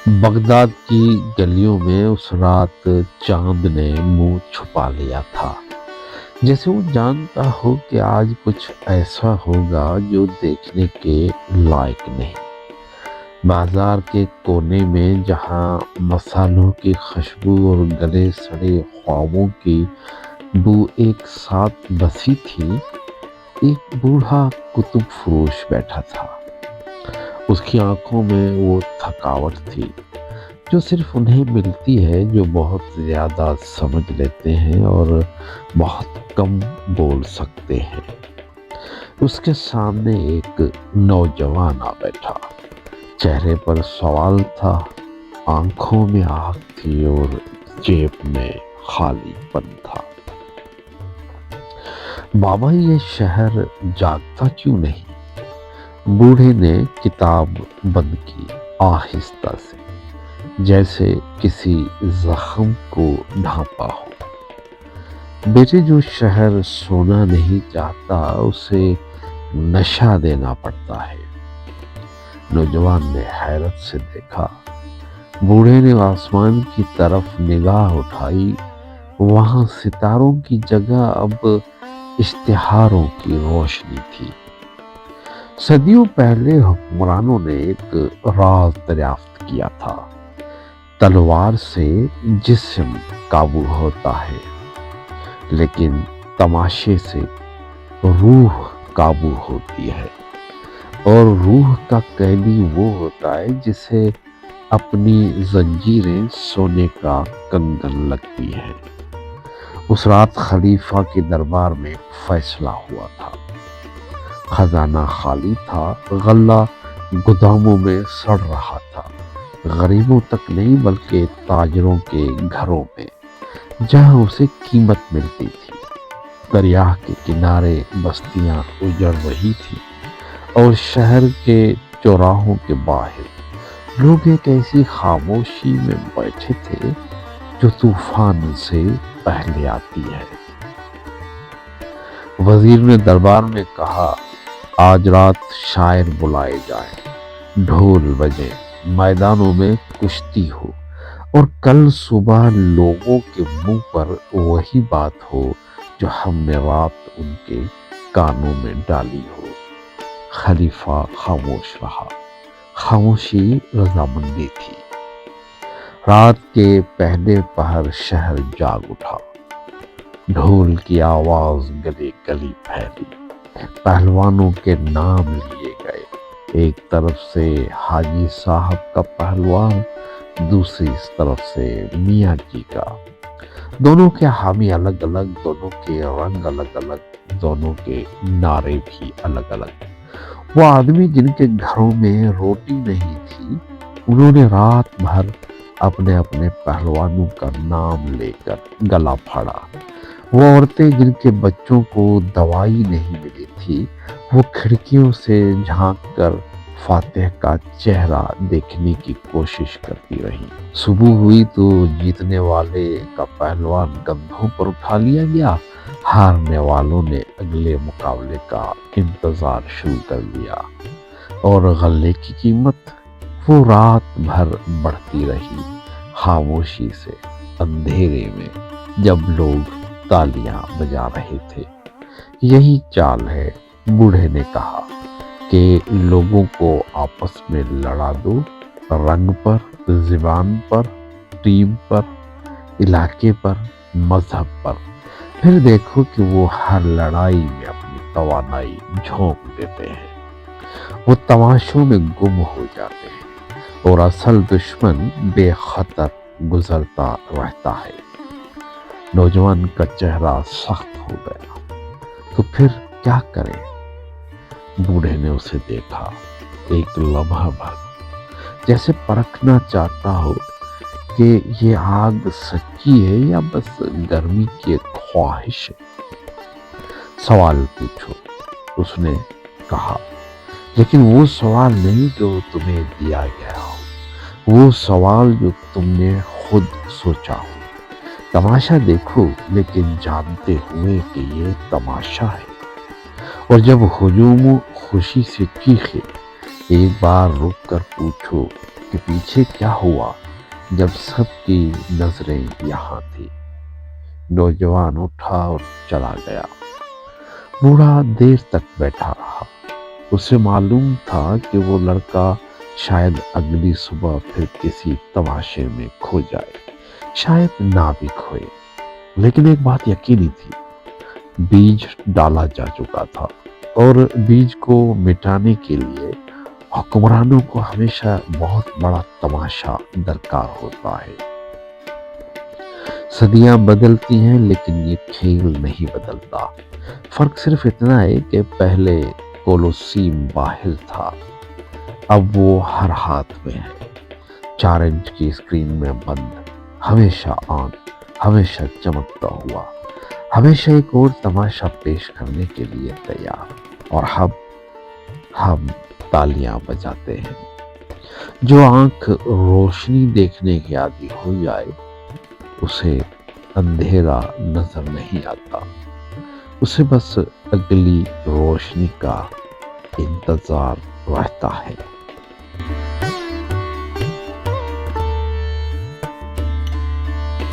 Baghdad کی گلیوں میں اس رات چاند نے منہ چھپا لیا تھا، جیسے وہ جانتا ہو کہ آج کچھ ایسا ہوگا جو دیکھنے کے لائق نہیں۔ بازار کے کونے میں جہاں مصالحوں کی خوشبو اور گلے سڑے خوابوں کی بو ایک ساتھ بسی تھی، ایک بوڑھا کتب فروش بیٹھا تھا۔ اس کی آنکھوں میں وہ تھکاوٹ تھی جو صرف انہیں ملتی ہے جو بہت زیادہ سمجھ لیتے ہیں اور بہت کم بول سکتے ہیں۔ اس کے سامنے ایک نوجوان آ بیٹھا، چہرے پر سوال تھا، آنکھوں میں آگ تھی اور جیب میں خالی پن تھا۔ بابا، یہ شہر جاگتا کیوں نہیں؟ بوڑھے نے کتاب بند کی آہستہ سے، جیسے کسی زخم کو ڈھانپا ہو۔ بیٹے، جو شہر سونا نہیں چاہتا اسے نشہ دینا پڑتا ہے۔ نوجوان نے حیرت سے دیکھا۔ بوڑھے نے آسمان کی طرف نگاہ اٹھائی، وہاں ستاروں کی جگہ اب اشتہاروں کی روشنی تھی۔ صدیوں پہلے حکمرانوں نے ایک راز دریافت کیا تھا، تلوار سے جسم قابو ہوتا ہے لیکن تماشے سے روح قابو ہوتی ہے، اور روح کا قیدی وہ ہوتا ہے جسے اپنی زنجیریں سونے کا کنگن لگتی ہے۔ اس رات خلیفہ کے دربار میں فیصلہ ہوا تھا۔ خزانہ خالی تھا، غلہ گوداموں میں سڑ رہا تھا، غریبوں تک نہیں بلکہ تاجروں کے گھروں میں جہاں اسے قیمت ملتی تھی۔ دریا کے کنارے بستیاں اجڑ رہی تھی اور شہر کے چوراہوں کے باہر لوگ ایک ایسی خاموشی میں بیٹھے تھے جو طوفان سے پہلے آتی ہے۔ وزیر نے دربار میں کہا، آج رات شاعر بلائے جائیں، ڈھول بجے، میدانوں میں کشتی ہو، اور کل صبح لوگوں کے منہ پر وہی بات ہو جو ہم نے رات ان کے کانوں میں ڈالی ہو۔ خلیفہ خاموش رہا۔ خاموشی رضامندی تھی۔ رات کے پہلے پہر شہر جاگ اٹھا۔ ڈھول کی آواز گلی گلی پھیلی، پہلوانوں کے نام لیے گئے۔ ایک طرف سے حاجی صاحب کا پہلوان، دوسری طرف سے میاں جی کا۔ دونوں کے حامی الگ الگ، دونوں کے رنگ الگ الگ، دونوں کے نعرے بھی الگ الگ۔ وہ آدمی جن کے گھروں میں روٹی نہیں تھی، انہوں نے رات بھر اپنے اپنے پہلوانوں کا نام لے کر گلا پھاڑا۔ وہ عورتیں جن کے بچوں کو دوائی نہیں ملی تھی، وہ کھڑکیوں سے جھانک کر فاتح کا چہرہ دیکھنے کی کوشش کرتی رہی۔ صبح ہوئی تو جیتنے والے کا پہلوان کندھوں پر اٹھا لیا گیا، ہارنے والوں نے اگلے مقابلے کا انتظار شروع کر دیا، اور غلے کی قیمت وہ رات بھر بڑھتی رہی، خاموشی سے، اندھیرے میں، جب لوگ تالیاں بجا رہے تھے۔ یہی چال ہے، بوڑھے نے کہا، کہ لوگوں کو آپس میں لڑا دو، رنگ پر، زبان پر، ٹیم پر، علاقے پر، مذہب پر، پھر دیکھو کہ وہ ہر لڑائی میں اپنی توانائی جھونک دیتے ہیں۔ وہ تماشوں میں گم ہو جاتے ہیں اور اصل دشمن بے خطر گزرتا رہتا ہے۔ نوجوان کا چہرہ سخت ہو گیا۔ تو پھر کیا کریں؟ بوڑھے نے اسے دیکھا، ایک لمحہ بھر، جیسے پرکھنا چاہتا ہو کہ یہ آگ سچی ہے یا بس گرمی کی ایک خواہش ہے۔ سوال پوچھو، اس نے کہا، لیکن وہ سوال نہیں جو تمہیں دیا گیا ہو، وہ سوال جو تم نے خود سوچا ہو۔ تماشا دیکھو، لیکن جانتے ہوئے کہ یہ تماشا ہے، اور جب ہجوم خوشی سے چیخے، ایک بار رک کر پوچھو، کہ پیچھے کیا ہوا جب سب کی نظریں یہاں تھی۔ نوجوان اٹھا اور چلا گیا۔ بوڑھا دیر تک بیٹھا رہا۔ اسے معلوم تھا کہ وہ لڑکا شاید اگلی صبح پھر کسی تماشے میں کھو جائے، شاید نہ بھی کھوئے، لیکن ایک بات یقینی تھی، بیج ڈالا جا چکا تھا، اور بیج کو مٹانے کے لیے حکمرانوں کو ہمیشہ بہت بڑا تماشا درکار ہوتا ہے۔ صدیاں بدلتی ہیں لیکن یہ کھیل نہیں بدلتا۔ فرق صرف اتنا ہے کہ پہلے کولوسیم باہر تھا، اب وہ ہر ہاتھ میں ہے، 4 انچ کی اسکرین میں بند، ہمیشہ آن، ہمیشہ چمکتا ہوا، ہمیشہ ایک اور تماشا پیش کرنے کے لیے تیار۔ اور ہم تالیاں بجاتے ہیں۔ جو آنکھ روشنی دیکھنے کی عادی ہو جائے اسے اندھیرا نظر نہیں آتا، اسے بس اگلی روشنی کا انتظار رہتا ہے۔